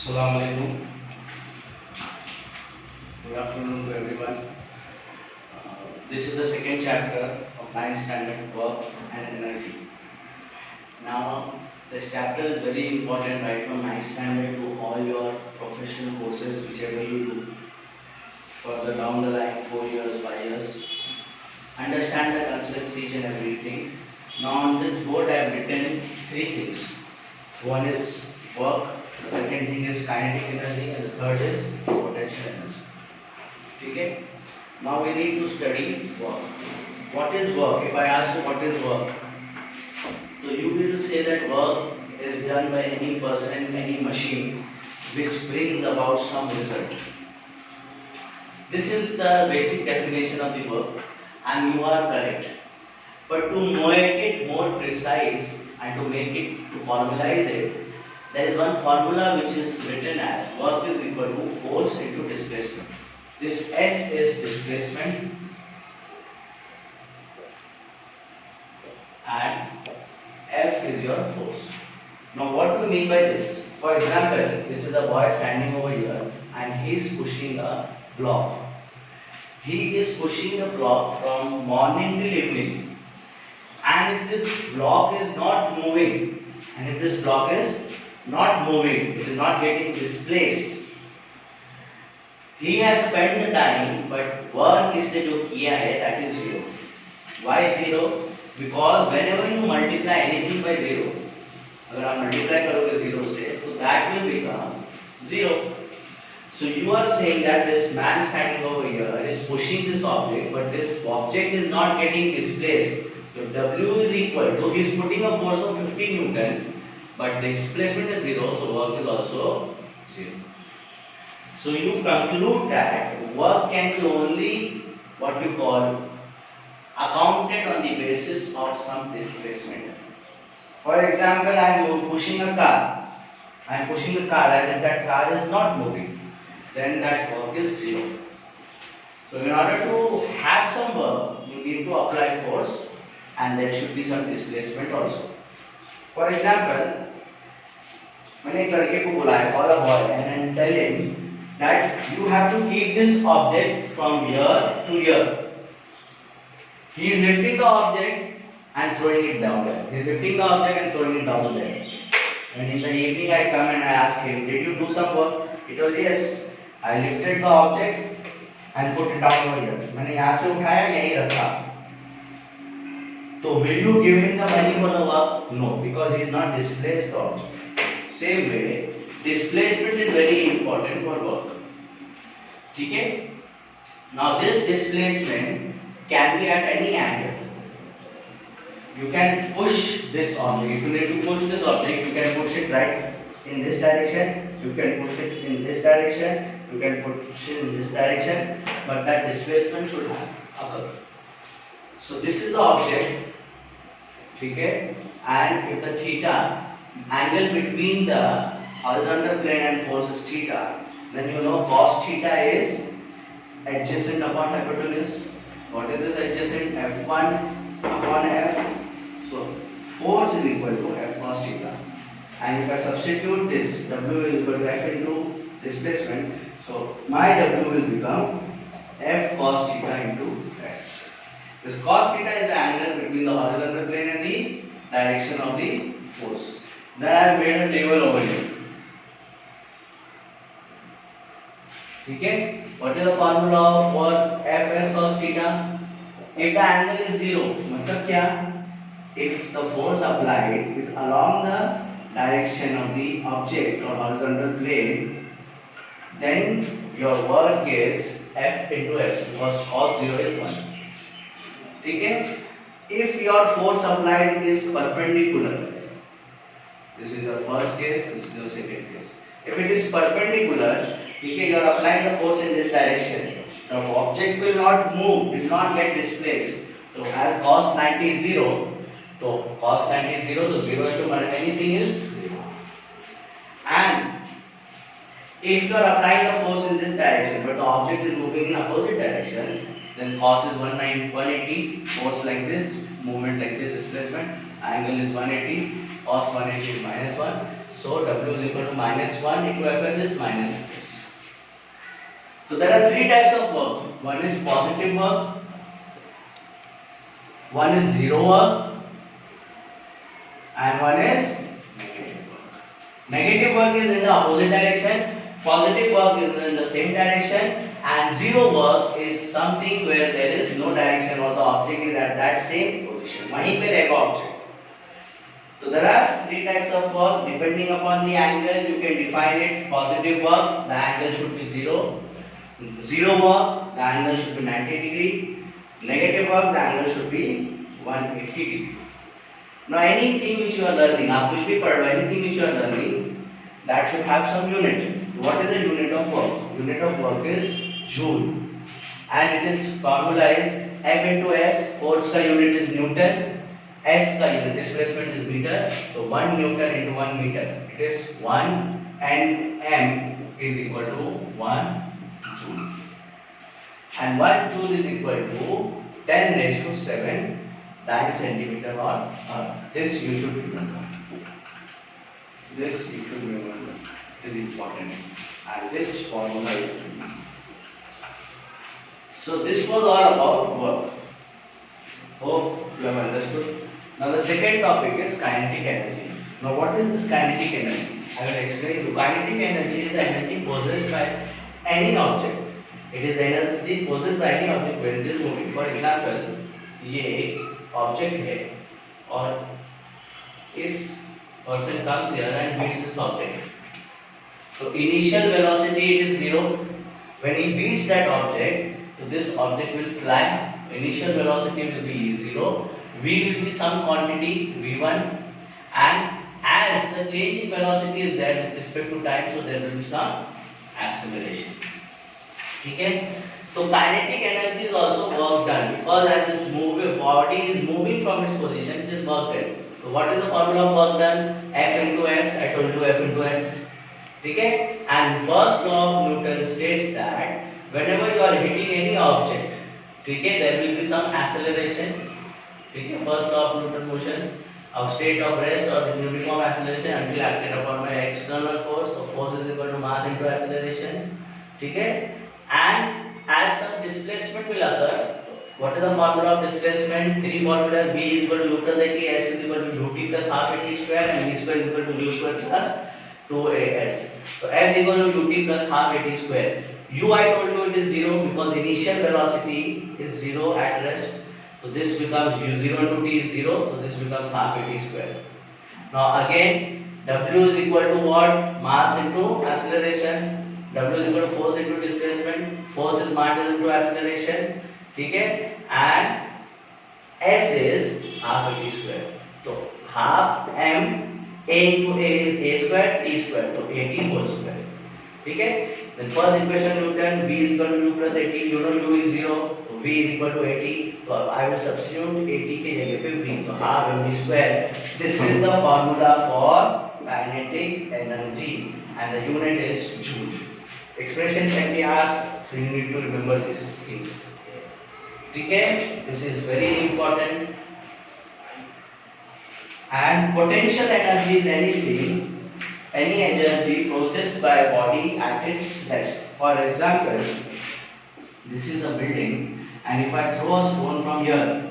Assalamu alaikum. Good afternoon to everyone. This is the second chapter of 9th standard work and energy. Now, this chapter is very important right from 9th standard to all your professional courses, whichever you do. Further down the line, 4 years, 5 years. Understand the concepts, each and everything. Now, on this board, I have written 3 things. One is work, the second thing is kinetic energy, and the third is potential energy. Okay? Now we need to study work. What is work? If I ask you what is work, so you will say that work is done by any person, any machine, which brings about some result. This is the basic definition of the work, and you are correct. But to make it more precise and to make it, to formalize it, there is one formula which is written as work is equal to force into displacement. This S is displacement and F is your force. Now what do we mean by this? For example, this is a boy standing over here and he is pushing a block. He is pushing a block from morning till evening, and if this block is not moving, it is not getting displaced, he has spent the time, but work इसने जो किया है that is 0. Why 0? Because whenever you multiply anything by 0, अगर आप multiply करोगे 0 से, तो that will become 0. So you are saying that this man standing over here is pushing this object, but this object is not getting displaced. So W is equal to, he is putting a force of 15 Newton, but the displacement is 0, so work is also 0. So you conclude that work can be only what you call accounted on the basis of some displacement. For example, I am pushing a car. And if that car is not moving, then that work is 0. So in order to have some work, you need to apply force, and there should be some displacement also. For example, मैंने एक लड़के को बुलाया, call a boy, and tell him that you have to keep this object from here to here. He is lifting the object and throwing it down there. He is lifting the object and throwing it down there. And in the evening I come and I ask him, did you do some work? He told, yes, I lifted the object and put it down over here. मैंने यहाँ से उठाया, यहीं रखा. So will you give him the money for the work? No, because he is not displaced the object. Same way, displacement is very important for work. ठीक है? Now this displacement can be at any angle. You can push this object. If you need to push this object, you can push it right in this direction. You can push it in this direction. You can push it in this direction. But that displacement should occur. So this is the object. ठीक है? And if the theta angle between the horizontal plane and force is theta, then you know cos theta is adjacent upon hypotenuse. What is this adjacent? F1 upon F. So force is equal to F cos theta. And if I substitute this, W is equal to F into displacement. So my W will become F cos theta into S. This cos theta is the angle between the horizontal plane and the direction of the force. Then I have made a table over here. Okay? What is the formula for Fs cos theta? If the angle is 0, मतलब क्या? If the force applied is along the direction of the object or horizontal plane, then your work is F into S, because cos 0 is 1. Okay? If your force applied is perpendicular, this is your first case, this is your second case. If it is perpendicular, okay, you are applying the force in this direction. The object will not move, will not get displaced. So as cos 90 is 0, so cos 90 is 0, so 0 into anything is 0. And if you are applying the force in this direction, but the object is moving in opposite direction, then cos is 180, force like this, movement like this, displacement, angle is 180, cos 180 is -1. So W is equal to -1 into Fs is -Fs. So there are three types of work. One is positive work, one is zero work, and one is negative work. Negative work is in the opposite direction, positive work is in the same direction, and zero work is something where there is no direction or the object is at that same position. वहीं पे रहेगा object. So there are three types of work. Depending upon the angle, you can define it. Positive work, the angle should be 0. Zero work, the angle should be 90 degree. Negative work, the angle should be 180 degree. Now anything which you are learning, आप कुछ भी पढ़ रहे हो, anything which you are learning, that should have some unit. What is the unit of work? Unit of work is joule, and it is formula is F into S. Force का unit is Newton. S का unit displacement is meter, so 1 Newton into 1 meter, it is 1, and M is equal to 1 joule, and 1 joule is equal to 10 raised to 7 9 centimeter on Earth. This you should remember. This you should remember. It is important, and this formula is important. So this was all about work. Hope you have understood. Now the second topic is kinetic energy. Now what is this kinetic energy? I will explain to you. Kinetic energy is the energy possessed by any object. It is energy possessed by any object when it is moving. For example, ये एक object है और इस person comes here and beats this object. So initial velocity it is 0. When he beats that object, so this object will fly. Initial velocity will be 0. V will be some quantity V1, and as the change in velocity is there with respect to time, so there will be some acceleration. ठीक है? So kinetic energy is also work done, because as this body is moving from its position, it is work done. So what is the formula of work done? F into S. I told you F into S. ठीक है? And first law of Newton states that whenever you are hitting any object, ठीक है, there will be some acceleration. ठीक है, first law of Newton motion of state of rest or uniform acceleration until acted upon by external force. So force is equal to mass into acceleration. ठीक है, and as some displacement will occur, what is the formula of displacement? Three formulas: V is equal to U plus AT, S is equal to UT plus half AT square, and V square is equal to U square plus 2AS. So S is equal to UT plus half AT square. U I told you it is 0 because initial velocity is 0 at rest. So this becomes U0 into T is 0, so this becomes half AT square. Now again, W is equal to what? Mass into acceleration. W is equal to force into displacement. Force is mass into acceleration. ठीक है? And S is half AT square. So half M A into A is A square T square. So AT whole square. ठीक है? Then first equation Newton, V is equal to U plus AT. You know U is 0. V is equal to AT. So I will substitute AT के जगह पे V. तो half mv square. This is the formula for kinetic energy, and the unit is joule. Expression can be asked, so you need to remember these things. ठीक है? This is very important. And potential energy is any energy processed by a body at its rest. For example, this is a building, and if I throw a stone from here,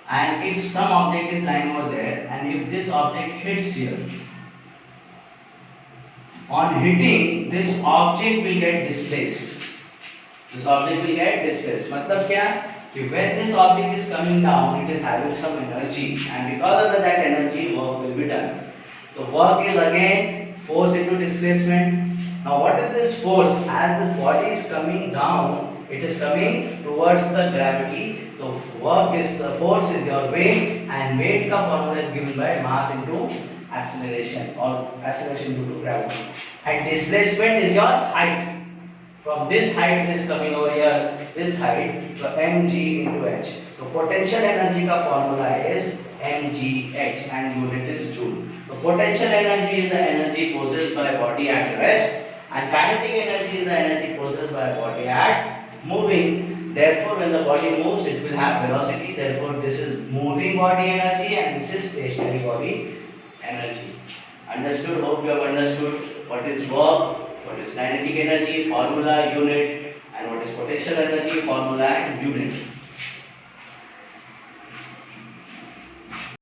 and if some object is lying over there, and if this object hits here, on hitting, this object will get displaced. This object will get displaced. मतलब क्या? कि when this object is coming down, it is having some energy, and because of that energy, work will be done. So work is again force into displacement. Now what is this force? As the body is coming down, it is coming towards the gravity. So force is your weight, and weight का formula is given by mass into acceleration, or acceleration due to gravity. And displacement is your height. From this height it is coming over here, this height, so mg into h. So potential energy का formula is mgh, and unit is joule. So potential energy is the energy possessed by a body at rest, and kinetic energy is the energy possessed by a body at moving. Therefore, when the body moves, it will have velocity. Therefore, this is moving body energy, and this is stationary body energy. Understood? Hope you have understood what is work, what is kinetic energy, formula, unit, and what is potential energy, formula and unit.